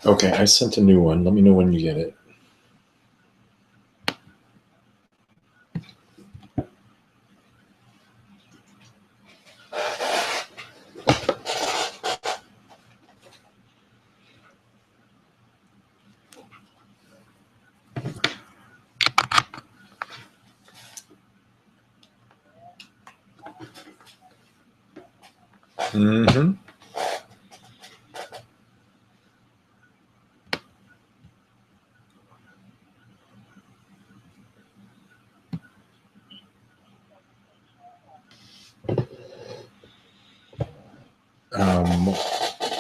Okay, I sent a new one. Let me know when you get it. Mm-hmm.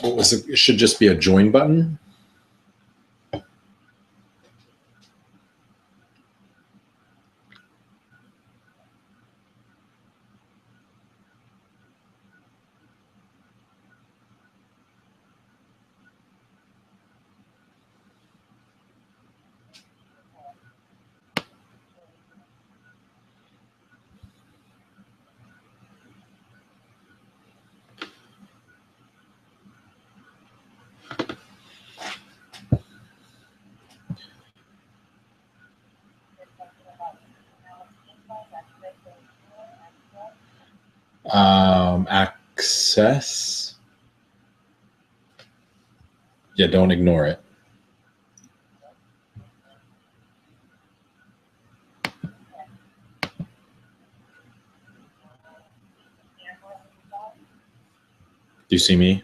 What was it? It should just be a join button. Access. Yeah, don't ignore it. Do you see me?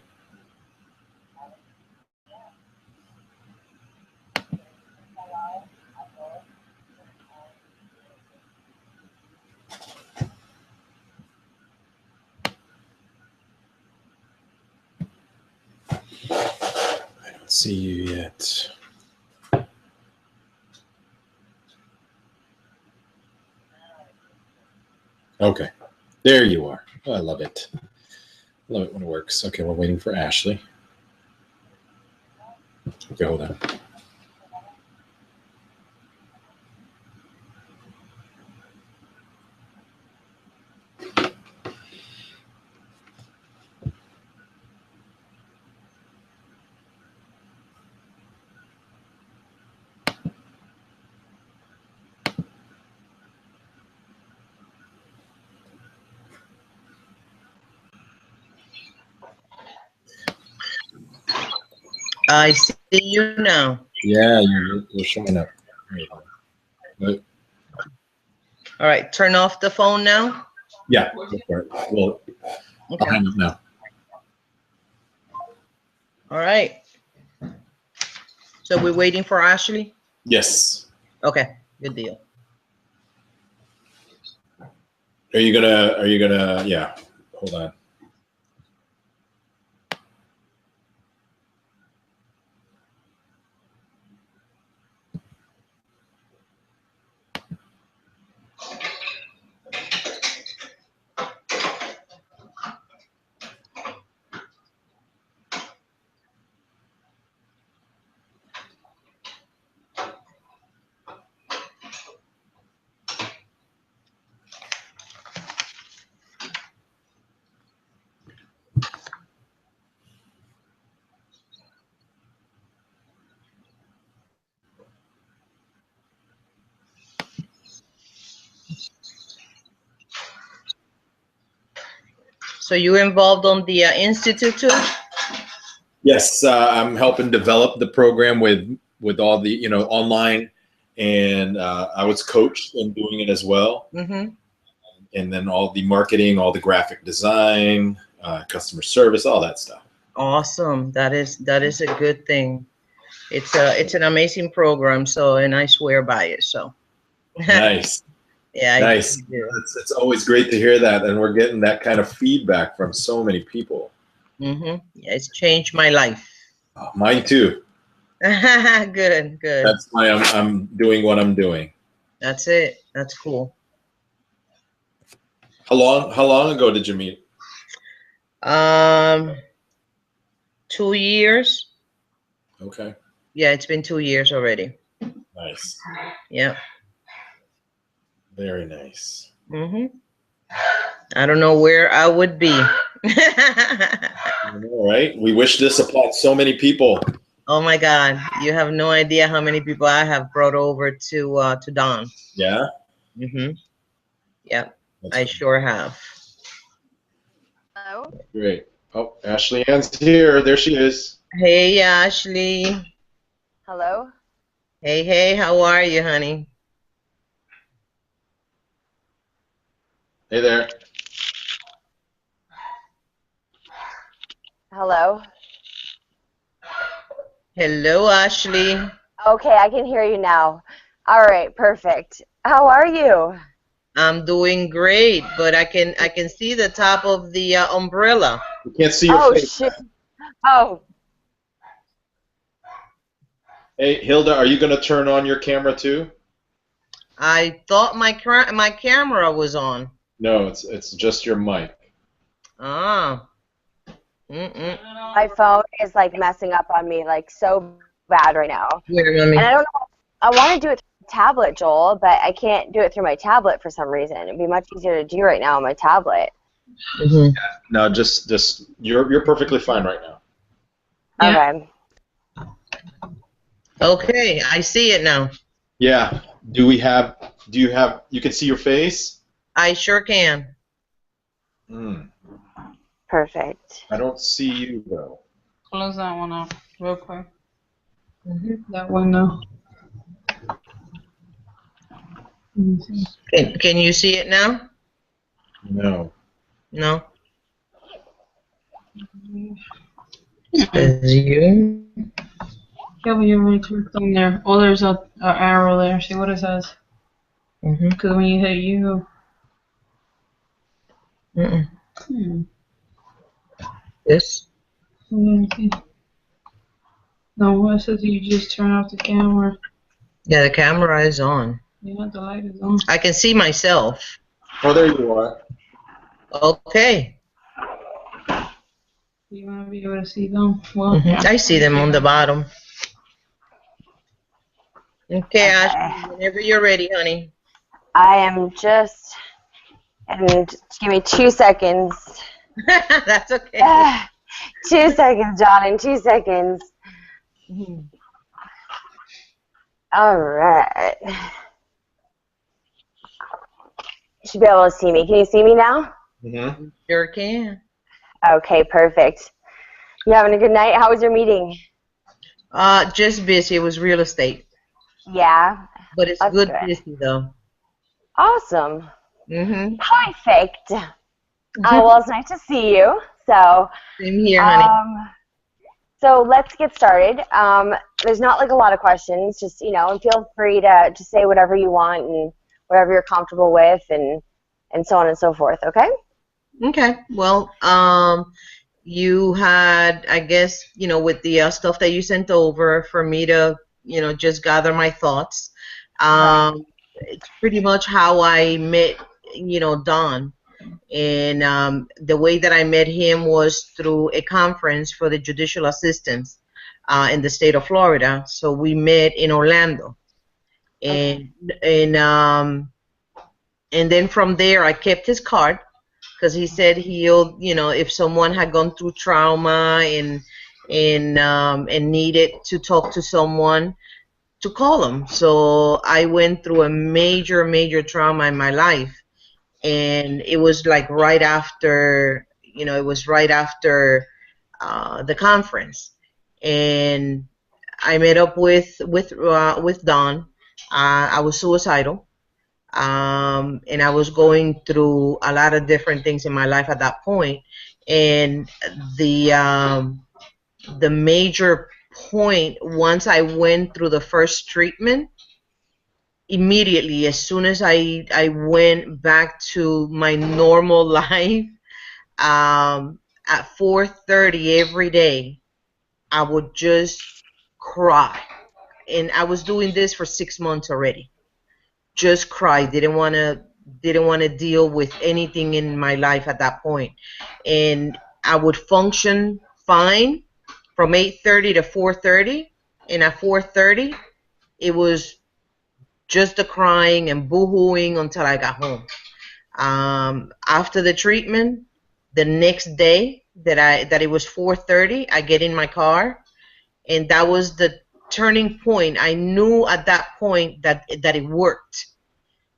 I don't see you yet. Okay, there you are. Oh, I love it. Love it when it works. Okay, we're waiting for Ashley. Okay, hold on. I see you now. Yeah, you're showing up. But, All right, turn off the phone now. yeah, go for it. Well, Okay. I'll hang up now. All right. So we're waiting for Ashley? Yes. Okay, good deal. Are you gonna, yeah, hold on. So you involved on the institute too? Yes, I'm helping develop the program with all the online, and I was coached in doing it as well. Mm-hmm. And then all the marketing, all the graphic design, customer service, all that stuff. Awesome. That is a good thing. It's an amazing program. So, and I swear by it. So. Nice. Yeah. Nice. I do. It's always great to hear that, and we're getting that kind of feedback from so many people. Mm-hmm. Yeah, it's changed my life. Mine too. Good. That's why I'm doing what I'm doing. That's it. That's cool. How long ago did you meet? 2 years. Okay. Yeah, it's been 2 years already. Nice. Yeah. Very nice. Mm-hmm. I don't know where I would be. All right. We wish this upon so many people. Oh my God, you have no idea how many people I have brought over to Don. Yeah. Mm-hmm. Yep, That's I cool. sure have. Hello? Great. Oh, Ashley Ann's here. There she is. Hey, Ashley. Hello? Hey, hey, how are you, honey? Hey there. Hello? Hello, Ashley. Okay, I can hear you now. All right, perfect. How are you? I'm doing great, but I can see the top of the umbrella. We can't see your Oh, face. shoot. Oh, Hey, Hilda, are you going to turn on your camera too? I thought my camera was on. No, it's just your mic. Ah. Mm-mm. my phone is like messing up on me like so bad right now. Here, mommy. And I don't know, I want to do it through my tablet, Joel, but I can't do it through my tablet for some reason. It'd be much easier to do right now on my tablet. Mm-hmm. No, just you're perfectly fine right now. Yeah. Okay. Okay, I see it now. Yeah. You can see your face? I sure can. Perfect. I don't see you though. Close that one out real quick. Mm-hmm. That window. Let me see. Can you see it now? No. No. Says you. Yeah, but you already clicked on there. Oh, there's a arrow there. See what it says? Mm-hmm. Because when you hit you, Mm-mm. This. let me see. No, it says you just turn off the camera. Yeah, the camera is on. Yeah, the light is on. I can see myself. Oh, there you are. Okay. You want to be able to see them? Well, Mm-hmm. I see them on the bottom. Okay, Ashley, Okay. whenever you're ready, honey. I am just, and just give me 2 seconds. That's okay. 2 seconds, John, in 2 seconds. All right. You should be able to see me. Can you see me now? Mm-hmm. Sure can. Okay, perfect. You having a good night? How was your meeting? Just busy. It was real estate, Yeah, but it's that's good good. busy though. Awesome. Mm-hmm. Perfect. Well, it's nice to see you. So, Same here, honey. so let's get started. There's not like a lot of questions, just and feel free to just say whatever you want and whatever you're comfortable with, and so on and so forth. Okay? Okay. Well, you had, I guess, with the stuff that you sent over for me to, just gather my thoughts. It's pretty much how I met, Don. And the way that I met him was through a conference for the judicial assistants in the state of Florida. So we met in Orlando, and and then from there I kept his card because he said he'll, if someone had gone through trauma and needed to talk to someone, to call him. So I went through a major trauma in my life, and it was like right after, the conference, and I met up with Don. I was suicidal, and I was going through a lot of different things in my life at that point. And the major point, once I went through the first treatment, immediately, as soon as I went back to my normal life, at 4:30 every day, I would just cry. And I was doing this for 6 months already. Just cry. Didn't want to deal with anything in my life at that point. And I would function fine from 8:30 to 4:30, and at 4:30 it was just the crying and boo-hooing until I got home. After the treatment, the next day that it was 4:30, I get in my car and that was the turning point. I knew at that point that it worked.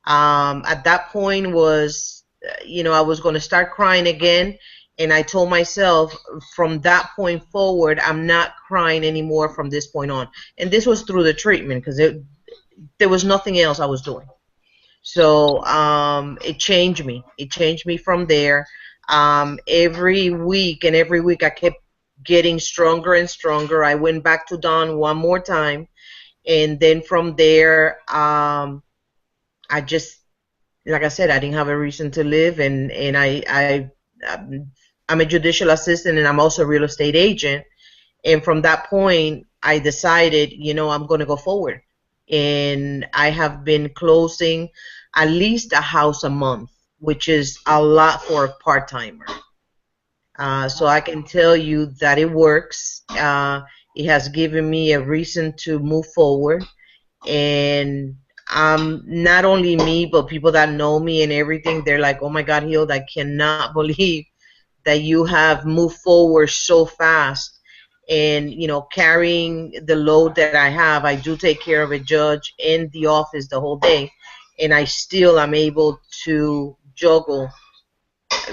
At that point was, I was going to start crying again, and I told myself from that point forward, I'm not crying anymore from this point on. And this was through the treatment, because there was nothing else I was doing. So it changed me. It changed me from there. Every week I kept getting stronger and stronger. I went back to Don one more time, and then from there, I just, like I said, I didn't have a reason to live, and I'm a judicial assistant, and I'm also a real estate agent. And from that point, I decided, I'm going to go forward. And I have been closing at least a house a month, which is a lot for a part-timer. So I can tell you that it works. It has given me a reason to move forward. And not only me, but people that know me and everything, they're like, oh my God, Hilda, I cannot believe that you have moved forward so fast. And carrying the load that I have, I do take care of a judge in the office the whole day, and I still am able to juggle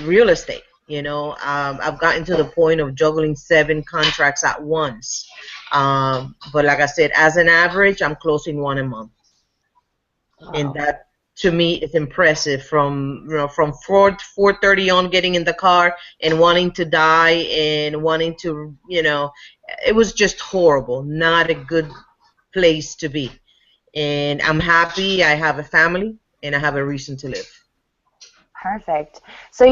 real estate. I've gotten to the point of juggling 7 contracts at once. But like I said, as an average, I'm closing 1 a month. Wow. And that, to me, is impressive. From 4:30 on, getting in the car and wanting to die and wanting to, it was just horrible. Not a good place to be. And I'm happy. I have a family and I have a reason to live. Perfect. So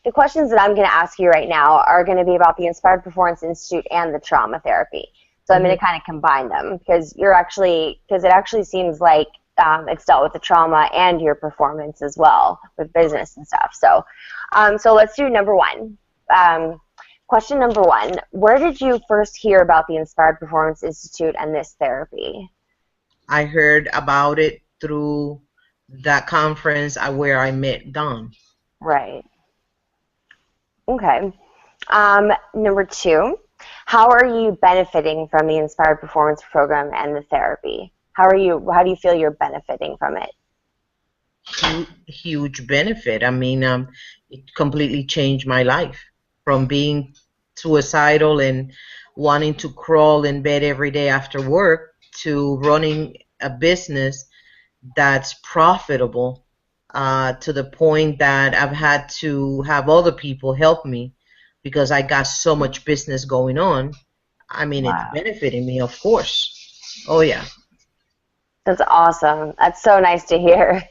the questions that I'm going to ask you right now are going to be about the Inspired Performance Institute and the trauma therapy. So I'm going to kind of combine them, because it actually seems like it's dealt with the trauma and your performance as well with business and stuff. So let's do number 1. Question number 1, where did you first hear about the Inspired Performance Institute and this therapy? I heard about it through that conference where I met Don. Right. Okay. Number 2, how are you benefiting from the Inspired Performance program and the therapy? How do you feel you're benefiting from it? Huge benefit. I mean, it completely changed my life from being suicidal and wanting to crawl in bed every day after work to running a business that's profitable, to the point that I've had to have other people help me because I got so much business going on. I mean, wow. It's benefiting me, of course. Oh, yeah. That's awesome. That's so nice to hear.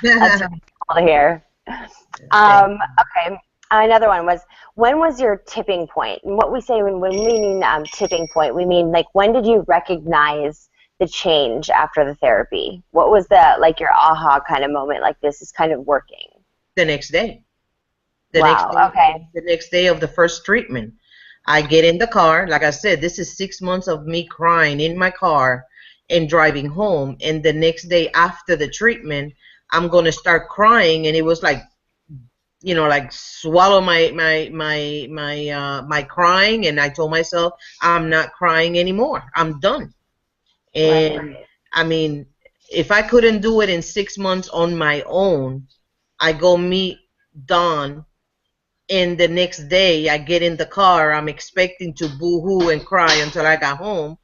That's really cool to hear. Okay. Another one was, when was your tipping point? And what we say when we mean tipping point, we mean like, when did you recognize the change after the therapy? What was your aha kind of moment, like this is kind of working? The next day. Okay. The next day of the first treatment. I get in the car. Like I said, this is 6 months of me crying in my car and driving home. And the next day after the treatment, I'm going to start crying. And it was like, like swallow my crying. And I told myself, I'm not crying anymore. I'm done. And I mean, if I couldn't do it in 6 months on my own, I go meet Don, and the next day I get in the car, I'm expecting to boo-hoo and cry until I got home.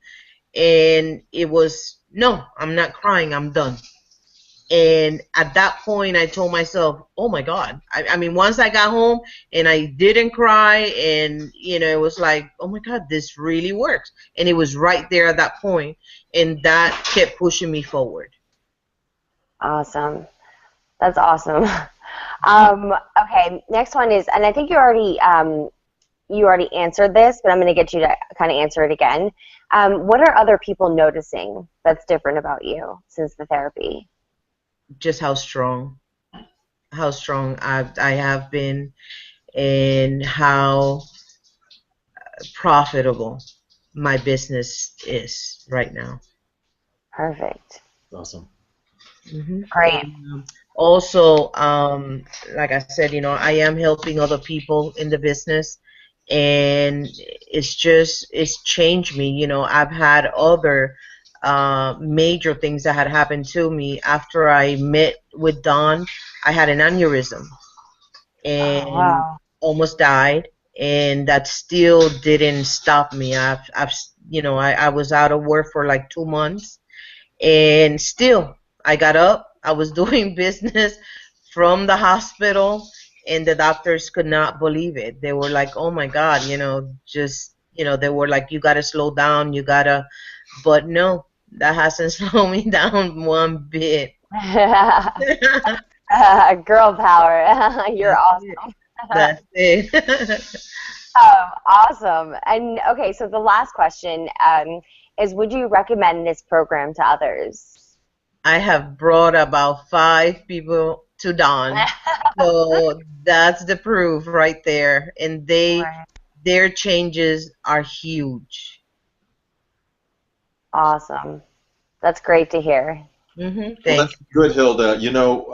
And it was, no, I'm not crying, I'm done. And at that point, I told myself, oh my God. I mean, once I got home and I didn't cry, and, it was like, oh my God, this really works. And it was right there at that point, and that kept pushing me forward. Awesome. That's awesome. Okay, next one is, and I think you already answered this, but I'm going to get you to kind of answer it again. What are other people noticing that's different about you since the therapy? Just how strong I have been, and how profitable my business is right now. Perfect. Awesome. Mm-hmm. Great. Also, like I said, I am helping other people in the business, and it's changed me. You know, I've had other major things that had happened to me after I met with Don. I had an aneurysm Oh, and wow. almost died, and that still didn't stop me. I was out of work for like 2 months, and still I got up. I was doing business from the hospital, and the doctors could not believe it. They were like, "Oh my God, they were like, you got to slow down, you got to," but no, that hasn't slowed me down one bit. Girl power. You're That's it. awesome. That's it. Awesome. And okay, so the last question is, would you recommend this program to others? I have brought about 5 people to Dawn. So that's the proof right there. And Right. their changes are huge. Awesome. That's great to hear. Well, Thank that's good, Hilda. You know,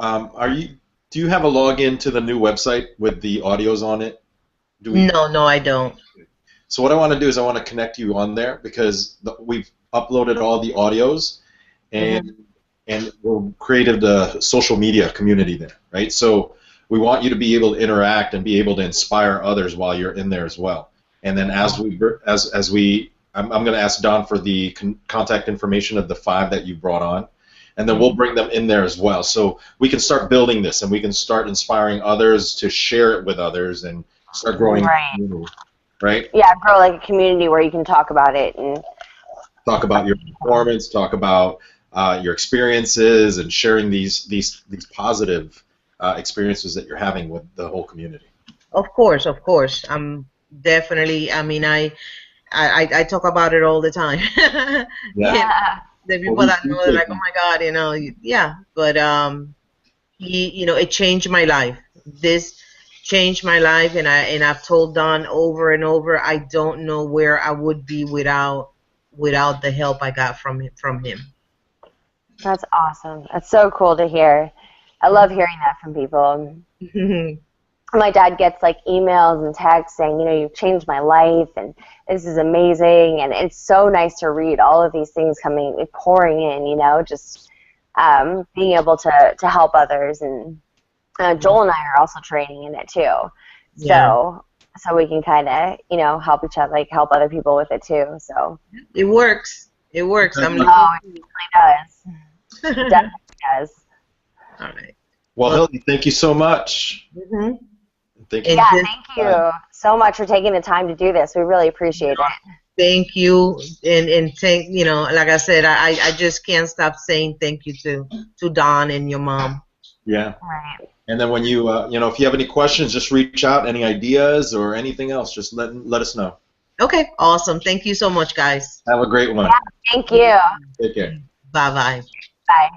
do you have a login to the new website with the audios on it? Do you. we? No, I don't. So what I want to do is I want to connect you on there because we've uploaded all the audios and we've created a social media community there, right? So we want you to be able to interact and be able to inspire others while you're in there as well. And then I'm going to ask Don for the contact information of the 5 that you brought on, and then we'll bring them in there as well. So we can start building this, and we can start inspiring others to share it with others and start growing. Right. The community, right? Yeah, grow like a community where you can talk about it and talk about your performance, talk about your experiences, and sharing these positive experiences that you're having with the whole community. Of course, of course. I'm definitely. I mean, I talk about it all the time. yeah. The people that know, they're like, "Oh my God," yeah. But it changed my life. This changed my life, and I've told Don over and over, I don't know where I would be without the help I got from him. That's awesome. That's so cool to hear. I love hearing that from people. My dad gets like emails and texts saying, you've changed my life and this is amazing, and it's so nice to read all of these things pouring in, just being able to help others. And Joel and I are also training in it too. Yeah. So we can kind of, help each other, like help other people with it too. So it works. It works. It really does. It definitely does. All right. Well, Hilda, thank you so much. Thank you. Yeah, thank you so much for taking the time to do this. We really appreciate it. Thank you, and thank like I said, I just can't stop saying thank you to Don and your mom. Yeah. Right. And then when you if you have any questions, just reach out. Any ideas or anything else, just let us know. Okay, awesome. Thank you so much, guys. Have a great one. Yeah, thank you. Take care. Bye-bye. Bye.